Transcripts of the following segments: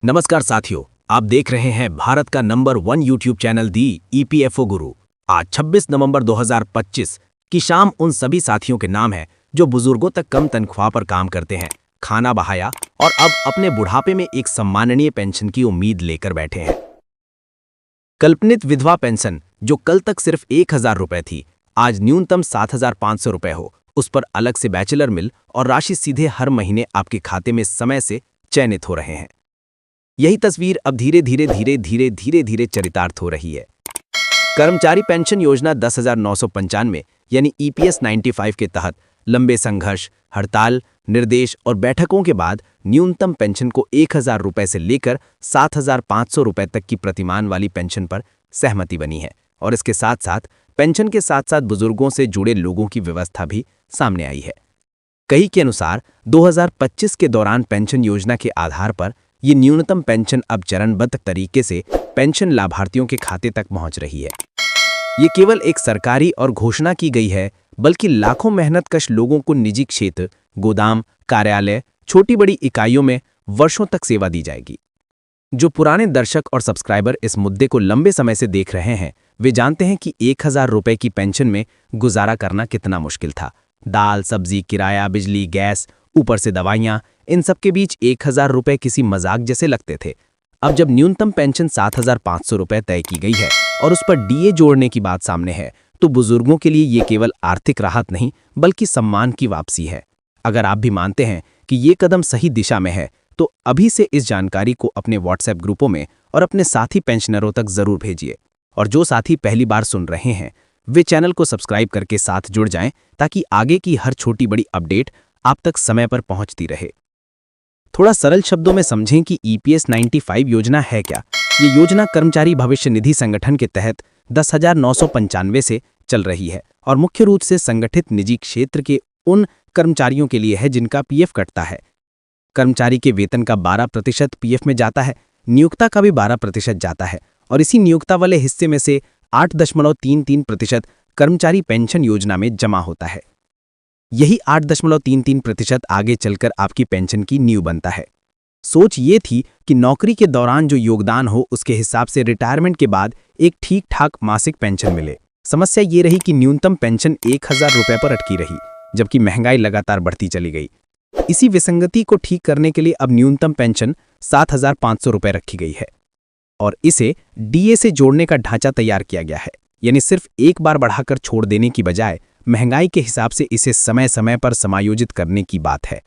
नमस्कार साथियों, आप देख रहे हैं भारत का नंबर 1 यूट्यूब चैनल दी ईपीएफओ गुरु। आज 26 नवंबर 2025 की शाम उन सभी साथियों के नाम है जो बुजुर्गों तक कम तनख्वाह पर काम करते हैं, खाना बहाया और अब अपने बुढ़ापे में एक सम्माननीय पेंशन की उम्मीद लेकर बैठे हैं। कल्पनित विधवा पेंशन जो कल तक सिर्फ 1000 रुपए थी, आज न्यूनतम 7500 रुपए हो, उस पर अलग से बैचलर मिल और राशि सीधे हर महीने आपके खाते में समय से चयनित हो रहे हैं। यही तस्वीर अब धीरे धीरे चरितार्थ हो रही है। कर्मचारी पेंशन योजना 10,995 यानी ईपीएस 95 के तहत लंबे संघर्ष, हड़ताल, निर्देश और बैठकों के बाद न्यूनतम पेंशन को 1000 रुपए से लेकर 7500 रुपए तक की प्रतिमान वाली पेंशन पर सहमति बनी है और इसके साथ साथ पेंशन के साथ साथ बुजुर्गों से जुड़े लोगों की व्यवस्था भी सामने आई है। कई के अनुसार 2025 के दौरान पेंशन योजना के आधार पर ये न्यूनतम पेंशन अब चरणबद्ध तरीके से पेंशन लाभार्थियों के खाते तक पहुंच रही है। ये केवल एक सरकारी और घोषणा की गई है, बल्कि लाखों मेहनतकश लोगों को निजी क्षेत्र, गोदाम, कार्यालय, छोटी बड़ी इकाइयों में वर्षों तक सेवा दी जाएगी। जो पुराने दर्शक और सब्सक्राइबर इस मुद्दे को लंबे समय से देख रहे हैं, वे जानते हैं कि 1000 रुपए की पेंशन में गुजारा करना कितना मुश्किल था। दाल, सब्जी, किराया, बिजली, गैस, ऊपर से दवाइयाँ, इन सब के बीच 1000 रुपए किसी मजाक जैसे लगते थे। अब जब न्यूनतम पेंशन 7500 रुपए तय की गई है और उस पर डीए जोड़ने की बात सामने है, तो बुजुर्गों के लिए ये केवल आर्थिक राहत नहीं बल्कि सम्मान की वापसी है। अगर आप भी मानते हैं कि ये कदम सही दिशा में है, तो अभी से इस जानकारी को अपने व्हाट्सएप ग्रुपों में और अपने साथी पेंशनरों तक जरूर भेजिए। और जो साथी पहली बार सुन रहे हैं, वे चैनल को सब्सक्राइब करके साथ जुड़ जाएं ताकि आगे की हर छोटी बड़ी अपडेट आप तक समय पर पहुंचती रहे। थोड़ा सरल शब्दों में समझें कि ईपीएस 95 योजना है क्या। ये योजना कर्मचारी भविष्य निधि संगठन के तहत 10,995 से चल रही है और मुख्य रूप से संगठित निजी क्षेत्र के उन कर्मचारियों के लिए है जिनका पीएफ कटता है। कर्मचारी के वेतन का 12% पीएफ में जाता है, नियोक्ता का भी 12% जाता है और इसी नियोक्ता वाले हिस्से में से 8.33% कर्मचारी पेंशन योजना में जमा होता है। यही 8.33% आगे चलकर आपकी पेंशन की नींव बनता है। सोच ये थी कि नौकरी के दौरान जो योगदान हो उसके हिसाब से रिटायरमेंट के बाद एक ठीक ठाक मासिक पेंशन मिले। समस्या ये रही कि न्यूनतम पेंशन 1000 रुपए पर अटकी रही, जबकि महंगाई लगातार बढ़ती चली गई। इसी विसंगति को ठीक करने के लिए अब न्यूनतम पेंशन 7500 रुपए रखी गई है और इसे डीए से जोड़ने का ढांचा तैयार किया गया है। यानी सिर्फ एक बार बढ़ाकर छोड़ देने की बजाय महंगाई के हिसाब से इसे समय समय पर समायोजित करने की बात है।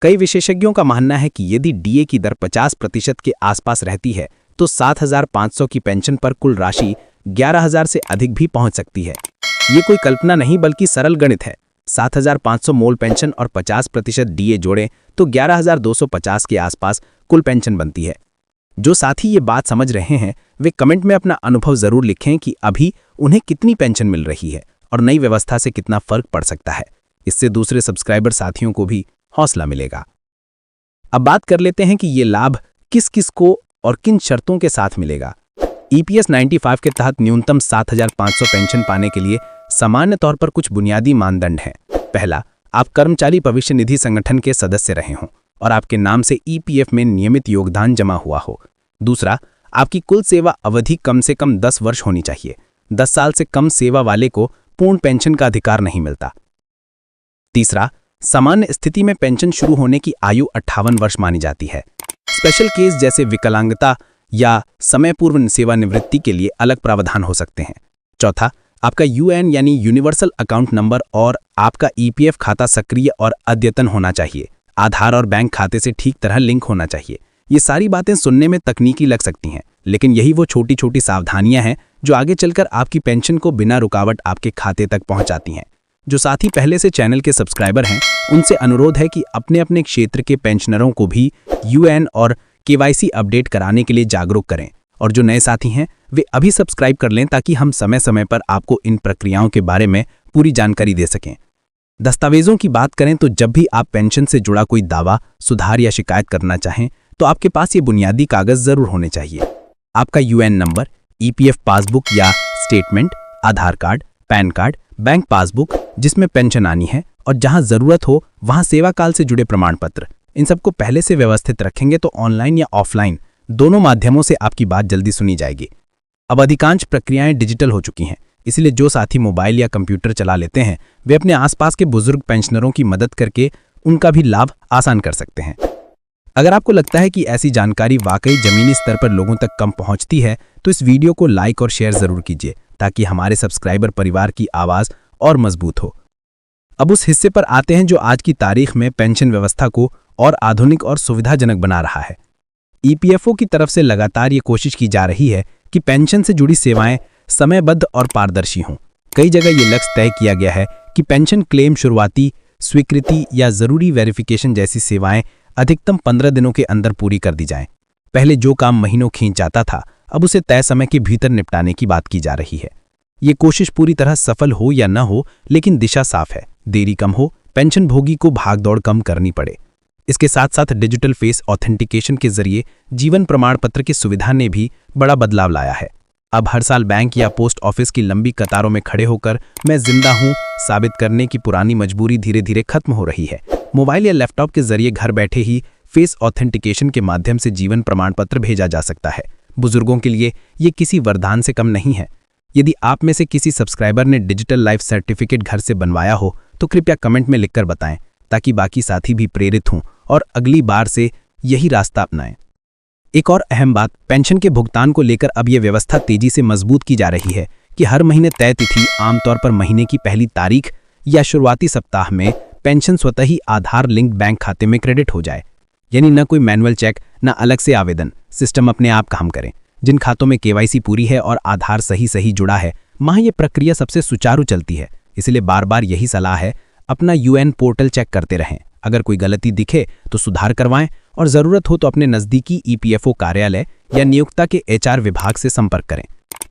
कई विशेषज्ञों का मानना है कि यदि डीए की दर 50% के आसपास रहती है तो 7500 की पेंशन पर कुल राशि 11000 से अधिक भी पहुंच सकती है। ये कोई कल्पना नहीं बल्कि सरल गणित है। 7500 मूल पेंशन और 50% डीए जोड़ें तो 11250 के आसपास कुल पेंशन बनती है। जो साथी ये बात समझ रहे हैं, वे कमेंट में अपना अनुभव जरूर लिखें कि अभी उन्हें कितनी पेंशन मिल रही है और नई व्यवस्था से कितना फर्क पड़ सकता है। इससे दूसरे सब्सक्राइबर साथियों को भी हौसला मिलेगा। अब बात कर लेते हैं कि ये लाभ किस किस को और किन शर्तों के साथ मिलेगा। ईपीएस 95 के तहत न्यूनतम 7500 पेंशन पाने के लिए सामान्य तौर पर कुछ बुनियादी मानदंड हैं। पहला, आप कर्मचारी भविष्य निधि संगठन के सदस्य रहे हों और आपके नाम से ईपीएफ में नियमित योगदान जमा हुआ हो। दूसरा, आपकी कुल सेवा अवधि कम से कम 10 वर्ष होनी चाहिए। 10 साल से कम सेवा वाले को पूर्ण पेंशन का अधिकार नहीं मिलता। तीसरा, सामान्य स्थिति में पेंशन शुरू होने की आयु 58 वर्ष मानी जाती है। स्पेशल केस जैसे विकलांगता या समय पूर्व सेवानिवृत्ति के लिए अलग प्रावधान हो सकते हैं। चौथा, आपका यूएन यानी यूनिवर्सल अकाउंट नंबर और आपका ईपीएफ खाता सक्रिय और अद्यतन होना चाहिए। आधार और बैंक खाते से ठीक तरह लिंक होना चाहिए। ये सारी बातें सुनने में तकनीकी लग सकती हैं, लेकिन यही वो छोटी छोटी सावधानियां हैं जो आगे चलकर आपकी पेंशन को बिना रुकावट आपके खाते तक पहुंचाती हैं। जो साथी पहले से चैनल के सब्सक्राइबर हैं, उनसे अनुरोध है कि अपने अपने क्षेत्र के पेंशनरों को भी यूएन और केवाईसी अपडेट कराने के लिए जागरूक करें। और जो नए साथी हैं, वे अभी सब्सक्राइब कर लें ताकि हम समय समय पर आपको इन प्रक्रियाओं के बारे में पूरी जानकारी दे सकें। दस्तावेजों की बात करें तो जब भी आप पेंशन से जुड़ा कोई दावा, सुधार या शिकायत करना चाहें तो आपके पास ये बुनियादी कागज जरूर होने चाहिए। आपका यूएन नंबर, ईपीएफ पासबुक या statement, Aadhaar card, PAN card, bank passbook जिसमें पेंशन आनी है और जहां जरूरत हो वहां सेवा काल से जुड़े प्रमाण पत्र, इन सबको पहले से व्यवस्थित रखेंगे तो ऑनलाइन या ऑफलाइन दोनों माध्यमों से आपकी बात जल्दी सुनी जाएगी। अब अधिकांश प्रक्रियाएं डिजिटल हो चुकी हैं, इसलिए जो साथी मोबाइल या कंप्यूटर चला लेते हैं वे अपने आसपास के बुजुर्ग पेंशनरों की मदद करके उनका भी लाभ आसान कर सकते हैं। अगर आपको लगता है कि ऐसी जानकारी वाकई जमीनी स्तर पर लोगों तक कम पहुंचती है तो इस वीडियो को लाइक और शेयर जरूर कीजिए ताकि हमारे सब्सक्राइबर परिवार की आवाज़ और मजबूत हो। अब उस हिस्से पर आते हैं जो आज की तारीख में पेंशन व्यवस्था को और आधुनिक और सुविधाजनक बना रहा है। ईपीएफओ की तरफ से लगातार ये कोशिश की जा रही है कि पेंशन से जुड़ी सेवाएं समयबद्ध और पारदर्शी हों। कई जगह ये लक्ष्य तय किया गया है कि पेंशन क्लेम, शुरुआती स्वीकृति या जरूरी वेरिफिकेशन जैसी सेवाएं अधिकतम 15 दिनों के अंदर पूरी कर दी जाएं। पहले जो काम महीनों खींच जाता था अब उसे तय समय के भीतर निपटाने की बात की जा रही है। ये कोशिश पूरी तरह सफल हो या न हो, लेकिन दिशा साफ है। देरी कम हो, पेंशन भोगी को भागदौड़ कम करनी पड़े। इसके साथ साथ डिजिटल फेस ऑथेंटिकेशन के जरिए जीवन प्रमाण पत्र की सुविधा ने भी बड़ा बदलाव लाया है। अब हर साल बैंक या पोस्ट ऑफिस की लंबी कतारों में खड़े होकर मैं जिंदा हूं साबित करने की पुरानी मजबूरी धीरे धीरे खत्म हो रही है। मोबाइल या लैपटॉप के जरिए घर बैठे ही फेस ऑथेंटिकेशन के माध्यम से जीवन प्रमाण पत्र भेजा जा सकता है। बुजुर्गों के लिए ये किसी वरदान से कम नहीं है। यदि आप में से किसी सब्सक्राइबर ने डिजिटल लाइफ सर्टिफिकेट घर से बनवाया हो तो कृपया कमेंट में लिखकर बताएं ताकि बाकी साथी भी प्रेरित हों और अगली बार से यही रास्ता अपनाएं। एक और अहम बात, पेंशन के भुगतान को लेकर अब यह व्यवस्था तेजी से मजबूत की जा रही है कि हर महीने तय तिथि, आमतौर पर महीने की पहली तारीख या शुरुआती सप्ताह में पेंशन स्वतः ही आधार लिंक बैंक खाते में क्रेडिट हो जाए। यानी न कोई मैनुअल चेक, न अलग से आवेदन, सिस्टम अपने आप काम करें। जिन खातों में केवाईसी पूरी है और आधार सही जुड़ा है वहां ये प्रक्रिया सबसे सुचारू चलती है। इसलिए बार बार यही सलाह है, अपना यूएन पोर्टल चेक करते रहें। अगर कोई गलती दिखे तो सुधार करवाएं और जरूरत हो तो अपने नजदीकी ईपीएफओ कार्यालय या नियोक्ता के एचआर विभाग से संपर्क करें।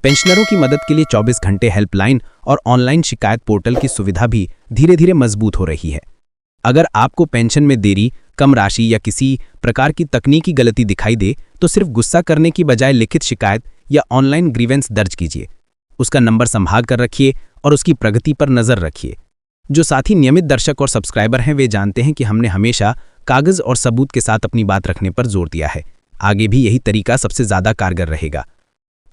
पेंशनरों की मदद के लिए 24 घंटे हेल्पलाइन और ऑनलाइन शिकायत पोर्टल की सुविधा भी धीरे धीरे मजबूत हो रही है। अगर आपको पेंशन में देरी, कम राशि या किसी प्रकार की तकनीकी गलती दिखाई दे तो सिर्फ गुस्सा करने की बजाय लिखित शिकायत या ऑनलाइन ग्रीवेंस दर्ज कीजिए। उसका नंबर संभाल कर रखिए और उसकी प्रगति पर नजर रखिए। जो साथी नियमित दर्शक और सब्सक्राइबर हैं वे जानते हैं कि हमने हमेशा कागज और सबूत के साथ अपनी बात रखने पर जोर दिया है। आगे भी यही तरीका सबसे ज्यादा कारगर रहेगा।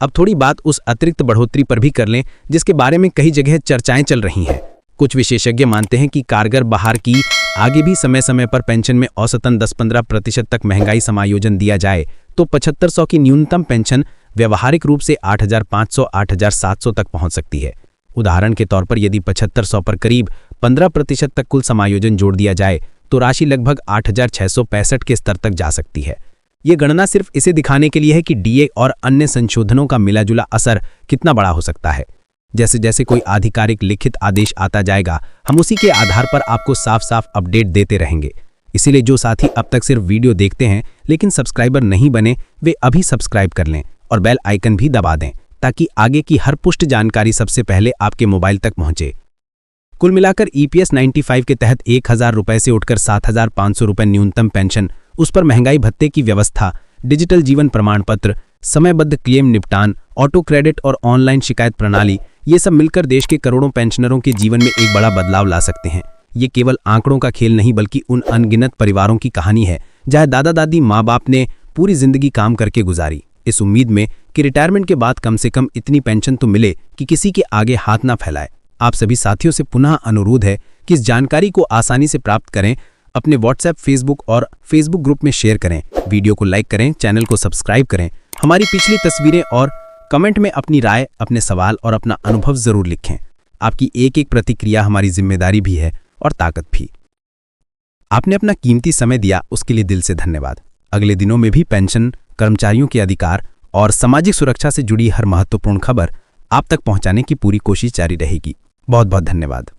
अब थोड़ी बात उस अतिरिक्त बढ़ोतरी पर भी कर लें जिसके बारे में कई जगह चर्चाएं चल रही हैं। कुछ विशेषज्ञ मानते हैं कि कारगर बहार की आगे भी समय समय पर पेंशन में औसतन 10-15% तक महंगाई समायोजन दिया जाए तो 7500 की न्यूनतम पेंशन व्यवहारिक रूप से 8500-8700 तक पहुंच सकती है। उदाहरण के तौर पर यदि 7500 पर करीब 15% तक कुल समायोजन जोड़ दिया जाए तो राशि लगभग 8665 के स्तर तक जा सकती है। ये गणना सिर्फ इसे दिखाने के लिए है कि डीए और अन्य संशोधनों का मिलाजुला असर कितना बड़ा हो सकता है। जैसे जैसे कोई आधिकारिक लिखित आदेश आता जाएगा हम उसी के आधार पर आपको साफ साफ अपडेट देते रहेंगे। इसीलिए जो साथी अब तक सिर्फ वीडियो देखते हैं लेकिन सब्सक्राइबर नहीं बने वे अभी सब्सक्राइब कर लें और बेल आइकन भी दबा दें ताकि आगे की हर पुष्ट जानकारी सबसे पहले आपके मोबाइल तक पहुंचे। कुल मिलाकर ईपीएस 95 के तहत 1000 रुपये से उठकर 7500 रुपये न्यूनतम पेंशन, उस पर महंगाई भत्ते की व्यवस्था, डिजिटल जीवन प्रमाण पत्र, समयबद्ध क्लेम निपटान, ऑटो क्रेडिट और ऑनलाइन शिकायत प्रणाली, ये सब मिलकर देश के करोड़ों पेंशनरों के जीवन में एक बड़ा बदलाव ला सकते हैं। ये केवल आंकड़ों का खेल नहीं बल्कि उन अनगिनत परिवारों की कहानी है जहाँ दादा दादी माँ बाप ने पूरी जिंदगी काम करके गुजारी, इस उम्मीद में कि रिटायरमेंट के बाद कम से कम इतनी पेंशन तो मिले कि किसी के आगे हाथ ना फैलाए। आप सभी साथियों से पुनः अनुरोध है कि इस जानकारी को आसानी से प्राप्त करें, अपने व्हाट्सएप, फेसबुक और फेसबुक ग्रुप में शेयर करें, वीडियो को लाइक करें, चैनल को सब्सक्राइब करें, हमारी पिछली तस्वीरें और कमेंट में अपनी राय, अपने सवाल और अपना अनुभव जरूर लिखें। आपकी एक एक प्रतिक्रिया हमारी जिम्मेदारी भी है और ताकत भी। आपने अपना कीमती समय दिया, उसके लिए दिल से धन्यवाद। अगले दिनों में भी पेंशन, कर्मचारियों के अधिकार और सामाजिक सुरक्षा से जुड़ी हर महत्वपूर्ण खबर आप तक पहुंचाने की पूरी कोशिश जारी रहेगी। बहुत बहुत धन्यवाद।